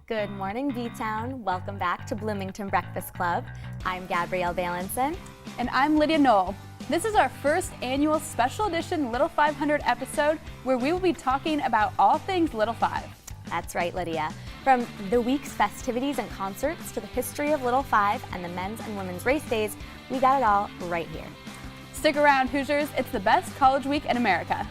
Good morning, B-Town. Welcome back to Bloomington Breakfast Club. I'm Gabrielle Valenson. And I'm Lydia Knoll. This is our first annual special edition Little 500 episode where we will be talking about all things Little 5. That's right, Lydia. From the week's festivities and concerts to the history of Little 5 and the men's and women's race days, we got it all right here. Stick around, Hoosiers. It's the best college week in America.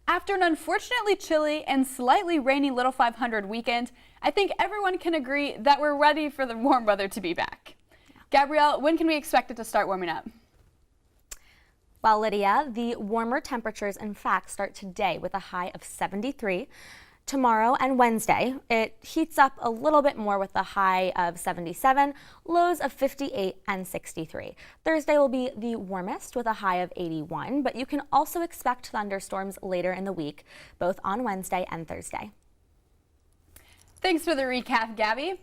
After an unfortunately chilly and slightly rainy Little 500 weekend, I think everyone can agree that we're ready for the warm weather to be back. Gabrielle, when can we expect it to start warming up? Well, Lydia, the warmer temperatures in fact start today with a high of 73. Tomorrow and Wednesday, it heats up a little bit more with a high of 77, lows of 58 and 63. Thursday will be the warmest with a high of 81, but you can also expect thunderstorms later in the week, both on Wednesday and Thursday. Thanks for the recap, Gabby.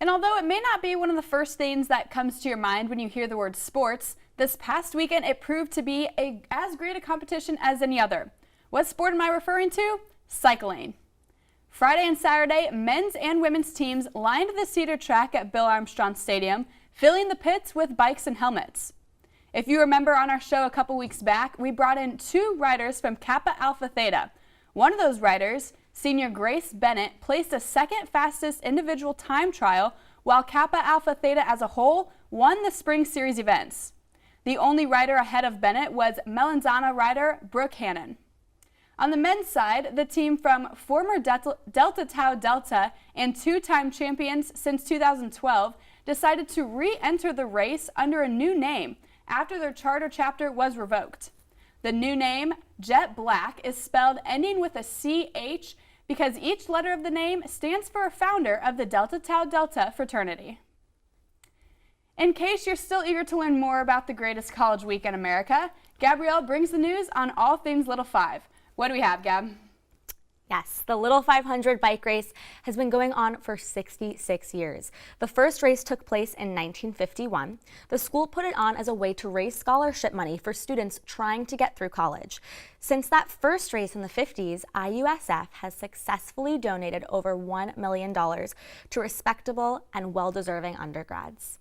And although it may not be one of the first things that comes to your mind when you hear the word sports, this past weekend it proved to be as great a competition as any other. What sport am I referring to? Cycling. Friday and Saturday, men's and women's teams lined the Cedar track at Bill Armstrong Stadium, filling the pits with bikes and helmets. If you remember on our show a couple weeks back, we brought in two riders from Kappa Alpha Theta. One of those riders, senior Grace Bennett, placed a second fastest individual time trial, while Kappa Alpha Theta as a whole won the spring series events. The only rider ahead of Bennett was Melanzana rider Brooke Hannon. On the men's side, the team from former Delta Tau Delta and two-time champions since 2012 decided to re-enter the race under a new name after their charter chapter was revoked. The new name, Jet Black, is spelled ending with a CH because each letter of the name stands for a founder of the Delta Tau Delta fraternity. In case you're still eager to learn more about the greatest college week in America, Gabrielle brings the news on all things Little 5. What do we have, Gab? Yes, the Little 500 bike race has been going on for 66 years. The first race took place in 1951. The school put it on as a way to raise scholarship money for students trying to get through college. Since that first race in the 50s, IUSF has successfully donated over $1 million to respectable and well-deserving undergrads.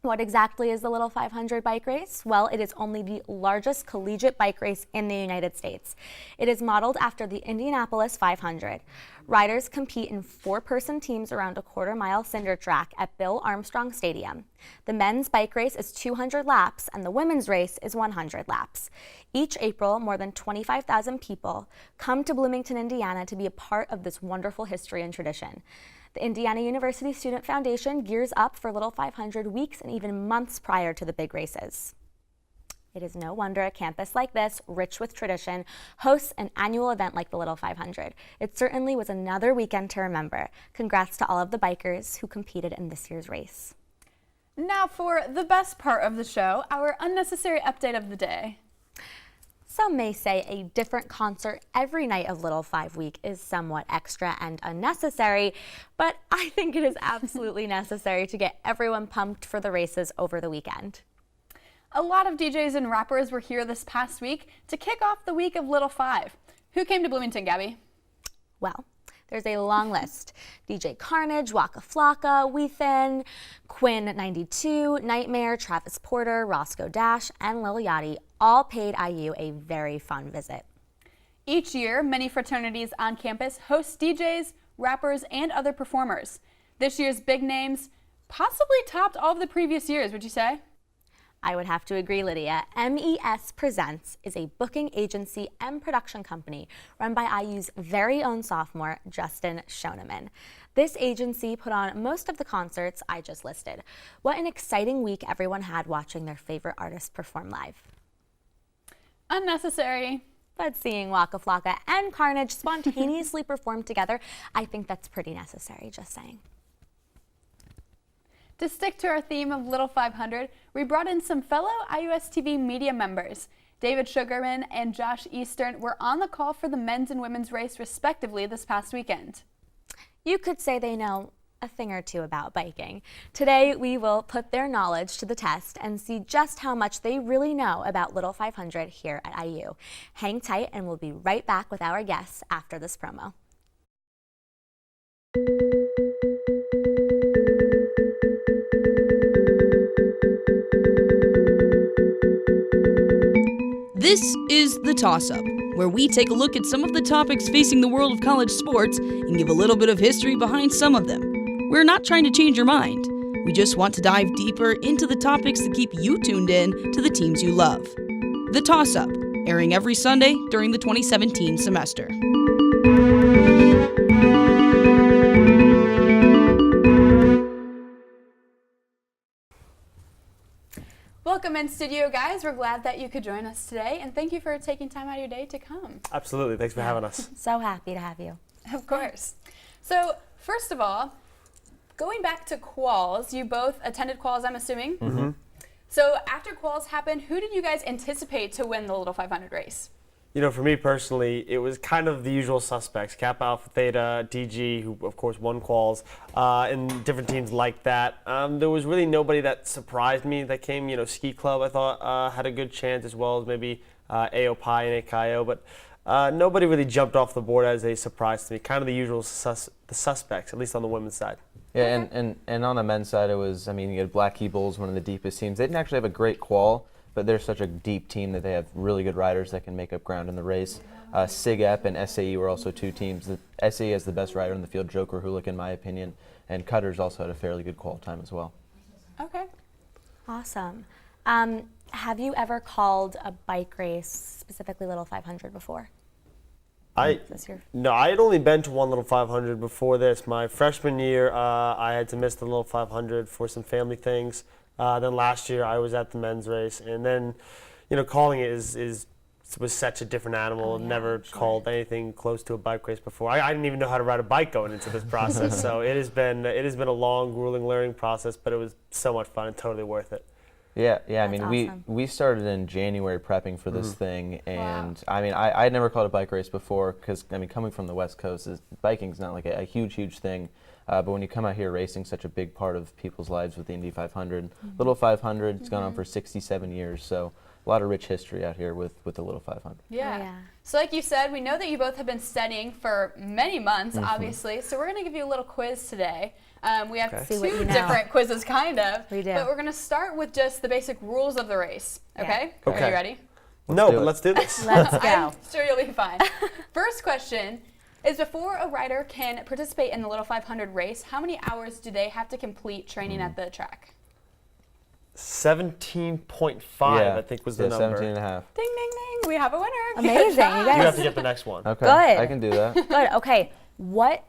What exactly is the Little 500 bike race? Well, it is only the largest collegiate bike race in the United States. It is modeled after the Indianapolis 500. Riders compete in four-person teams around a quarter-mile cinder track at Bill Armstrong Stadium. The men's bike race is 200 laps and the women's race is 100 laps. Each April, more than 25,000 people come to Bloomington, Indiana to be a part of this wonderful history and tradition. The Indiana University Student Foundation gears up for Little 500 weeks and even months prior to the big races. It is no wonder a campus like this, rich with tradition, hosts an annual event like the Little 500. It certainly was another weekend to remember. Congrats to all of the bikers who competed in this year's race. Now for the best part of the show, our unnecessary update of the day. Some may say a different concert every night of Little 5 Week is somewhat extra and unnecessary, but I think it is absolutely necessary to get everyone pumped for the races over the weekend. A lot of DJs and rappers were here this past week to kick off the week of Little 5. Who came to Bloomington, Gabby? Well, There's a long list. DJ Carnage, Waka Flocka, Weathin, Quinn 92, Nightmare, Travis Porter, Roscoe Dash, and Lil Yachty all paid IU a very fun visit. Each year, many fraternities on campus host DJs, rappers, and other performers. This year's big names possibly topped all of the previous years, would you say? I would have to agree, Lydia. MES Presents is a booking agency and production company run by IU's very own sophomore, Justin Shoneman. This agency put on most of the concerts I just listed. What an exciting week everyone had watching their favorite artists perform live. Unnecessary. But seeing Waka Flocka and Carnage spontaneously perform together, I think that's pretty necessary, just saying. To stick to our theme of Little 500, we brought in some fellow IUS-TV media members. David Sugarman and Josh Eastern were on the call for the men's and women's race respectively this past weekend. You could say they know a thing or two about biking. Today, we will put their knowledge to the test and see just how much they really know about Little 500 here at IU. Hang tight and we'll be right back with our guests after this promo. This is The Toss-Up, where we take a look at some of the topics facing the world of college sports and give a little bit of history behind some of them. We're not trying to change your mind. We just want to dive deeper into the topics that keep you tuned in to the teams you love. The Toss-Up, airing every Sunday during the 2017 semester. Welcome in studio, guys. We're glad that you could join us today, and thank you for taking time out of your day to come. Absolutely. Thanks for having us. So happy to have you. Of course. So, first of all, going back to quals, you both attended quals, I'm assuming. Mm-hmm. So, after quals happened, who did you guys anticipate to win the Little 500 race? You know, for me personally, it was kind of the usual suspects, Kappa Alpha Theta, DG, who of course won quals, and different teams like that. There was really nobody that surprised me that came. You know, Ski Club I thought had a good chance, as well as maybe AO Pi and AKIO, but nobody really jumped off the board as a surprise to me. Kind of the usual suspects, at least on the women's side. Yeah, and on the men's side, it was, I mean, you had Black Key Bulls, one of the deepest teams. They didn't actually have a great qual, but they're such a deep team that they have really good riders that can make up ground in the race. SIGEP and SAE were also two teams. The SAE has the best rider in the field, Joker Hulick, in my opinion, and Cutters also had a fairly good qual time as well. Okay. Awesome. Have you ever called a bike race, specifically Little 500, before? No, I had only been to one Little 500 before this. My freshman year, I had to miss the Little 500 for some family things. Then last year I was at the men's race, and then, you know, calling it was such a different animal. Never called anything close to a bike race before. I didn't even know how to ride a bike going into this process. So it has been a long, grueling learning process, but it was so much fun and totally worth it. Yeah. I mean, awesome. we started in January prepping for this thing, and I mean, I had never called a bike race before because, I mean, coming from the West Coast, biking's not like a huge thing. But when you come out here racing, such a big part of people's lives with the Indy 500. Little 500, it's gone on for 67 years, so a lot of rich history out here with the Little 500. Yeah. So like you said, we know that you both have been studying for many months, obviously, so we're going to give you a little quiz today. We have two different quizzes, kind of. We do. But we're going to start with just the basic rules of the race, okay? Yeah. Okay. Are you ready? Let's do this. Let's go. I'm sure you'll be fine. First question is, before a rider can participate in the Little 500 race, how many hours do they have to complete training at the track? 17.5, I think was the number. 17 and a half. Ding, ding, ding. We have a winner. Amazing. Good job. You You guys have to get the next one. Okay, Good. I can do that. Good. Okay. What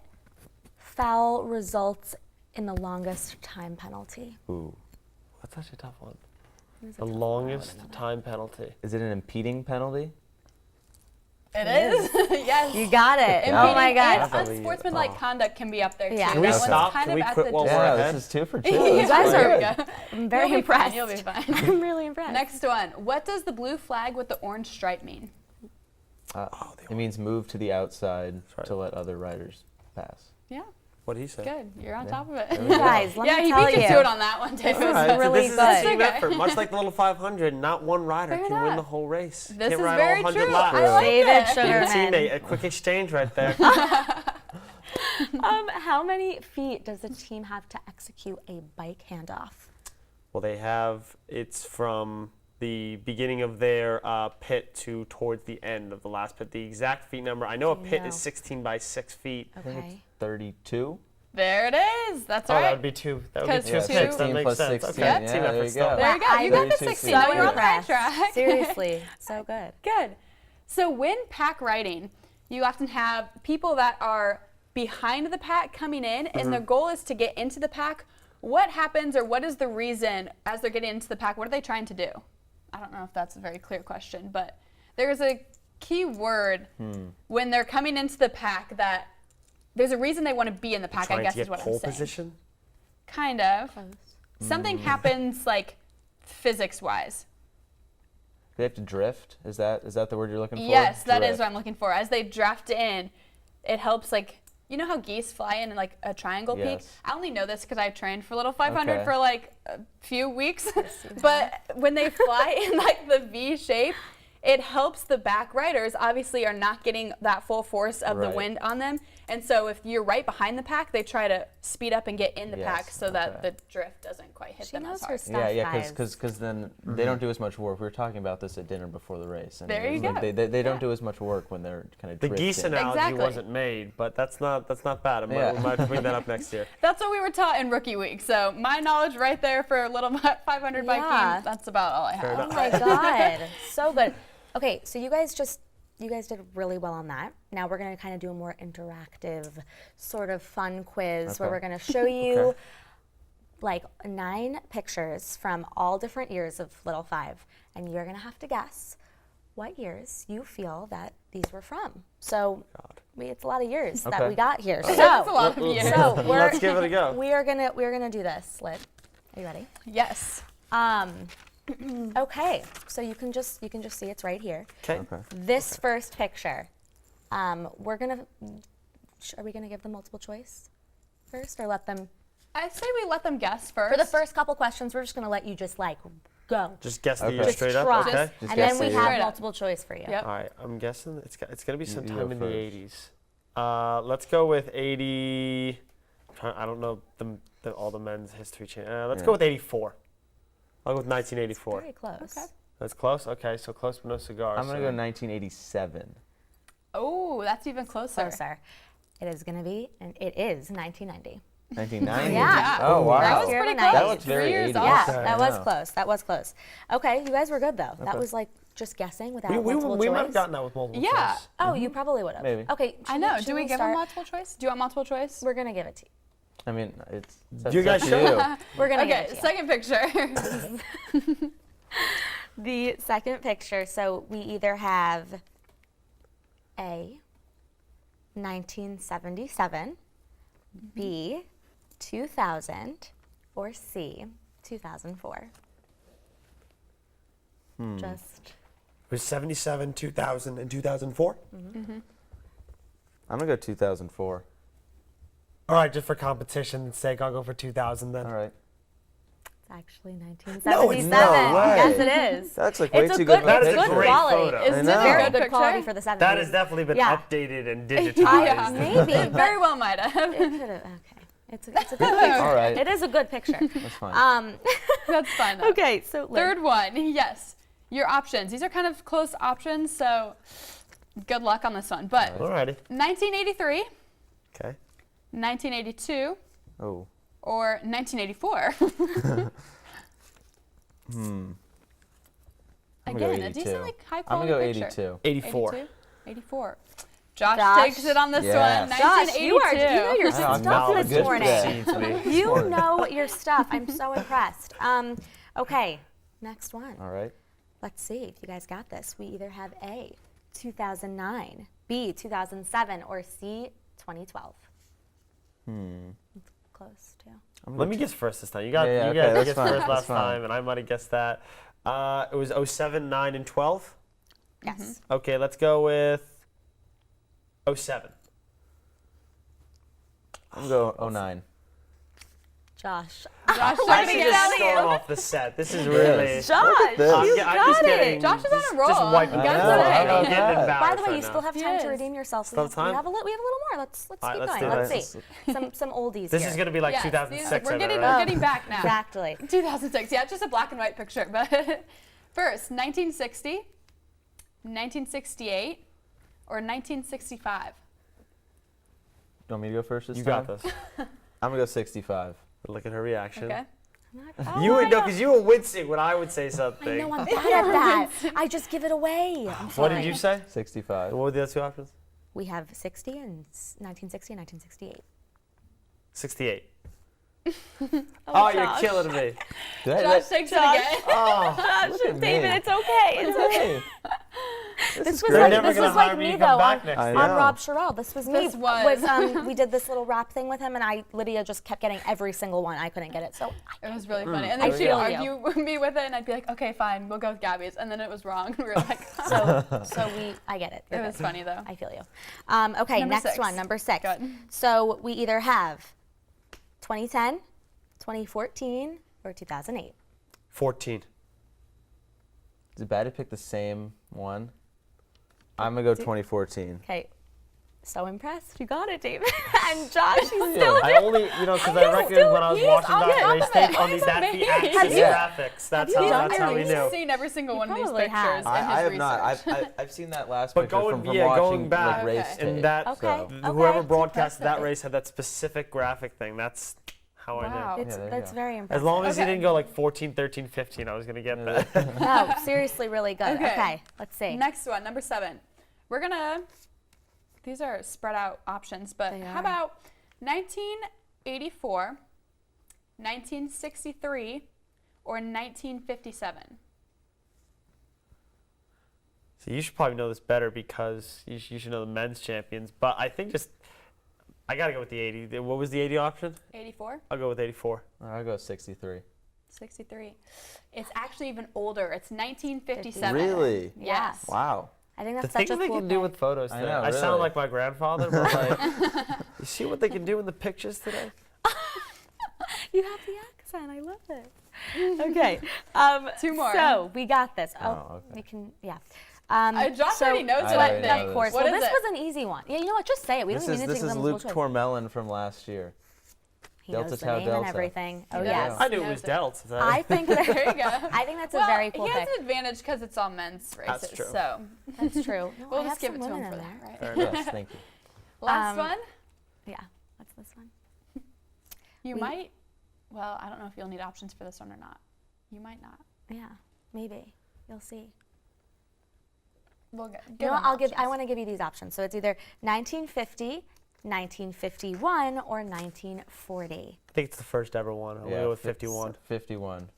foul results in the longest time penalty? Ooh. That's actually a tough one. The longest time penalty. Is it an impeding penalty? It is. Yes. You got it. Impeding Oh my gosh. and unsportsmanlike conduct can be up there too. Yeah. Can we That one's stop? kind Can of we at quit the while we're distance. ahead? This is 2 for 2. You guys There are we go. I'm very You'll be fine, impressed. You'll be fine. I'm really impressed. Next one. What does the blue flag with the orange stripe mean? It means move to the outside right. to let other riders pass. Yeah. What did he say? Good. You're on top of it. You guys, let yeah, me he tell beat you you. to it on that one too. This is All right, really this is good. a team Okay. effort. Much like the Little 500, not one rider Fair can win enough. the whole race. This Can't is ride very all 100 true. laps. I like David it. Your Sugarman. teammate, a quick exchange right there. How many feet does the team have to execute a bike handoff? Well, it's from the beginning of their pit to towards the end of the last pit. The exact feet number, I know a pit is 16 by 6 feet. I think Okay. it's 32. There it is. That's Oh, right. that would be two. That would be 2 'Cause pits. 2 That makes plus sense. 16. Okay, Yeah, team there effort you still. go. There you go. You got the 32 16. feet. Now So you're on the right impressed. track. Seriously, so good. Good. So when pack riding, you often have people that are behind the pack coming in, and their goal is to get into the pack. What happens, or what is the reason as they're getting into the pack? What are they trying to do? I don't know if that's a very clear question, but there's a key word when they're coming into the pack that there's a reason they want to be in the pack, I Trying guess to is get what I'm pole saying. position. Kind of. Something happens like physics-wise. They have to drift. Is that the word you're looking for? Yes, that is Drift. what I'm looking for. As they draft in, it helps, like, you know how geese fly in like a triangle peak? Yes. I only know this because I trained for Little 500 Okay. for like a few weeks. But when they fly in like the V shape, it helps the back riders, obviously, are not getting that full force of the Right. wind on them. And so if you're right behind the pack, they try to speed up and get in the Yes, pack so that okay. the drift doesn't quite hit She them knows as her hard. stuff. Yeah, guys. because then they don't do as much work. We were talking about this at dinner before the race. And There you it's like go. They don't do as much work when they're kind of The drifting. geese analogy Exactly. wasn't made, but that's not bad. We Yeah. might bring that up next year. That's what we were taught in rookie week. So my knowledge right there for Little 500 bike Yeah. team, that's about all I have. Oh my God, so good. Okay, so you guys did really well on that. Now we're gonna kind of do a more interactive, sort of fun quiz where Okay. we're gonna show you Okay. like 9 pictures from all different years of Little 5, and you're gonna have to guess what years you feel that these were from. So it's a lot of years that Okay. we got here. So That's a lot of years. So Let's give it a go. we're gonna do this. Lit, are you ready? Yes. Okay, so you can just see it's right here. Okay. This first picture, we're gonna. Are we gonna give them multiple choice first, or let them? I say we let them guess first. For the first couple questions, we're just gonna let you just like go, Just guess the Okay. year Just straight up. try, Okay. Just and guess then we the have year. multiple choice for you. Yep. All right. I'm guessing it's gonna be You sometime go in the first. 80s. Let's go with 80. I don't know all the men's history channel. Let's Yeah. go with 84. I'll go with 1984. Very close. Okay. That's close. Okay, so close but no cigar. I'm gonna so go 1987. Oh, that's even closer. Closer. It is gonna be, and it is 1990. 1990. Yeah. Oh wow. That was Year of pretty the close. That looks very 3 years 80s. off. Yeah, Okay, that was yeah. close. That was close. Okay, you guys were good though. That Okay. was like just guessing without we multiple might choice. have gotten that with multiple Yeah. choice. Oh, you probably would have. Maybe. Okay. I should know. should Do we give start? them multiple choice? Do you want multiple choice? We're gonna give it to you. I mean, it's You guys up to should. you. We're gonna Okay, give it to you. second picture. The second picture. So we either have A, 1977, B, 2000, or C, 2004. Just It was 77, 2000, and 2004. I'm gonna go 2004. All right, just for competition's sake, I'll go for 2000 then. All right. it's actually No, 1977. it's not. way. Yes, it is. That's like way It's a too good, good. That it's is a good great quality. photo. It's I a know. very Good good quality picture. for the 70s. That has definitely been Yeah. updated and Yeah. digitized. Maybe, but Very well might have. it could have. Okay, it's a good picture. All right. It is a good picture. That's fine. That's fine though. Okay, so Third one, yes. Your options. These are kind of close options, so good luck on this one. But Alrighty. 1983, Okay. 1982, Oh. or 1984. I'm gonna Again, go a 82. decently high I'm quality gonna go picture. 82. 84. 84. Josh, Josh. takes it on this Yes. one. Josh, you know your I know, I'm stuff not this good morning. today. You know your stuff. I'm so impressed. Okay, next one. All right. Let's see if you guys got this. We either have A, 2009, B, 2007, or C, 2012. It's close too. Let me guess first this time. You got Yeah, you okay, guys that's guessed fine, first that's last fine. time, and I might have guessed that. It was 07, 9, and 12. Yes. Okay, let's go with 07. I'm gonna go 09. Josh. Josh, What let did me he get tell out you? Storm off the set. This is really. Josh, this. you I'm just got kidding. it. Josh is on a roll. Just wiping You my gotta nose. say. I'm getting By embarrassed By the way, right you now. still have He time to is. redeem yourself. Still have time? We have a little more. Let's keep All right, let's going. do Let's that. see some oldies This here. is going to be like Yes, 2006. we're I bet, getting right? back now. Exactly. 2006. Yeah, just a black and white picture. But first, 1960, 1968, or 1965. You want me to go first this You time? got this. I'm gonna go 65. Look at her reaction. Okay. You would know because you were wincing when I would say I something. know I'm bad at that. I just give it away. I'm What sorry. did you say? 65. What were the other two options? We have 60 and 1960 and 1968. 68. Oh, you're Josh. killing me. Did I- Josh takes it again. Oh, Look at David, me. it's okay. It's okay. Hey, This was great. like, Never this gonna was like hire me me to though come on, back next I year. on know. Rob Sherrill. This was me. This was. We did this little rap thing with him, and Lydia just kept getting every single one. I couldn't get it, so It was really funny. And I then she'd feel argue with me with it, and I'd be like, okay, fine, we'll go with Gabby's. And then it was wrong. We were like, I get it. it You're was good. funny, though. I feel you. Okay, Number next 6. one, number 6. Good. So we either have 2010, 2014, or 2008. 14. Is it bad to pick the same one? I'm gonna go 2014. Okay. So impressed. You got it, David. And Josh, you still I only, because I reckoned when I was watching I'll that get race off of tape it. on these, that's the Have Axis you- graphics. That's you done how we your knew. He's seen every single one of these probably pictures have. in his I have research. not. I've seen that last But picture going- from yeah, watching going back like, race Okay. tape. And that, Okay. So. whoever Okay. broadcasted that Impressive. race had that specific graphic thing. That's how I Wow. knew. It's, there you that's go. very impressive. As long as he Okay. didn't go like 14, 13, 15, I was going to get that. No, seriously, really good. Okay. Okay, let's see. Next one, number 7. We're gonna, these are spread out options, but They how are. about 1984, 1963, or 1957? So you should probably know this better because you should know the men's champions. But I think I got to go with the 80. What was the 80 option? 84, I'll go with 84. I'll go 63. 63. It's actually even older. It's 1957. Really? Yes. Wow. I think The that's such things a they cool can do thing. with photos I today. know, I sound really. like my grandfather, but like, you see what they can do in the pictures today? You have the accent. I love it. Okay. 2 more. So we got this. Oh, okay. we can. Yeah. Josh already knows I what already it know is. Of course. What well, is this it? was an easy one. Yeah. You know what? Just say it. We This don't is even need to this give is them Luke multiple choice. Tormelon from last year. He Delta knows the Tau name Delta. and everything. Oh He yes. does. I knew it Knows was it. dealt. I think that. There you go. I think that's Well, a very cool he has pick. an advantage because it's all men's races. That's true. So That's true. No, we'll I just have give some it to women him for in that, there. right? Fair enough. Yes, thank you. Last one. Yeah. What's this one? You We- might. Well, I don't know if you'll need options for this one or not. You might not. Yeah. Maybe. You'll see. We'll get. You know what? I want to give you these options. So it's either 1950, 1951, or 1940. I think it's the first ever one. I'll go with 51. 51.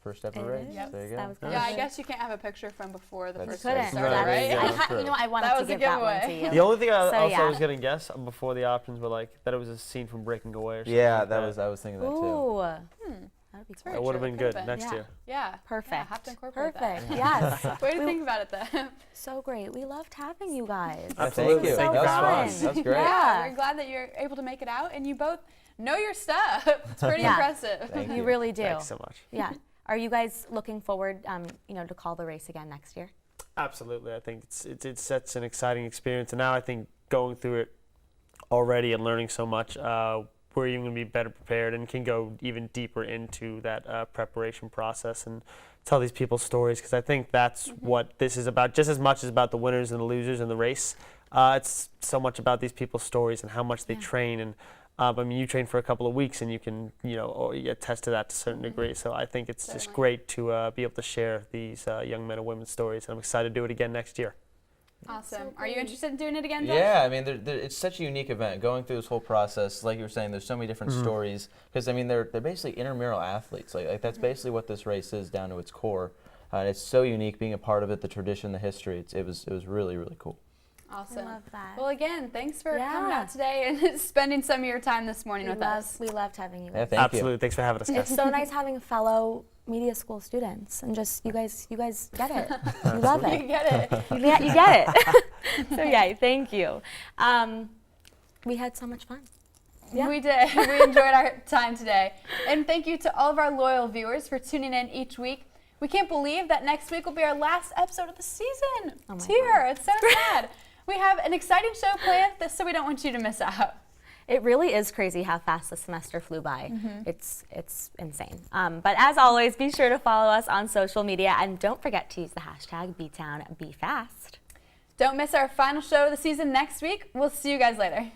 First ever It race. is. Yep. There you go. That was good. Yeah, I guess you can't have a picture from before the That's first true. race Couldn't. started, Right, right? yeah. I That's true. you know, I wanted That to was a give that one to giveaway. you. The only thing I So, also yeah. was going to guess before the options were like that it was a scene from Breaking Away or something. Yeah, like that was. I was thinking that too. Ooh. That'd be Very That would have true, been it good could've been. next Yeah. year. Yeah. Perfect. Yeah, have to incorporate Perfect. that. Yes. Way to think about it, though. So great. We loved having you guys. Yeah, Absolutely. Thank you. So that was fun. fun. That was great. Yeah. We're glad that you're able to make it out, and you both know your stuff. It's pretty Yeah. impressive. Thank You you. really do. Thanks so much. Yeah. Are you guys looking forward, to call the race again next year? Absolutely. I think it's such an exciting experience. And now I think going through it already and learning so much, we're even going to be better prepared and can go even deeper into that preparation process and tell these people's stories, because I think that's what this is about, just as much as about the winners and the losers in the race. It's so much about these people's stories and how much they train. And I mean, you train for a couple of weeks and you can, or you attest to that to a certain degree. So I think it's just great to be able to share these young men and women's stories. And I'm excited to do it again next year. Awesome. so Are you great. interested in doing it again, Josh? Yeah, I mean, it's such a unique event. Going through this whole process, like you were saying, there's so many different stories. Because I mean, they're basically intramural athletes. Like that's basically what this race is down to its core. And it's so unique being a part of it, the tradition, the history. It was really, really cool. Awesome. I love that. Well, again, thanks for coming Yeah. out today and spending some of your time this morning with us. We loved having you. Yeah, guys. thank Absolutely. Thanks for having us, guys. It's so nice having fellow media school students and just you guys get it. You love You it. get it. You get it. So yeah, thank you. We had so much fun. Yeah. We did. We enjoyed our time today. And thank you to all of our loyal viewers for tuning in each week. We can't believe that next week will be our last episode of the season. Oh my Tear. It's so sad. We have an exciting show planned, so we don't want you to miss out. It really is crazy how fast the semester flew by. It's insane. But as always, be sure to follow us on social media and don't forget to use the hashtag BTownBeFast. Don't miss our final show of the season next week. We'll see you guys later.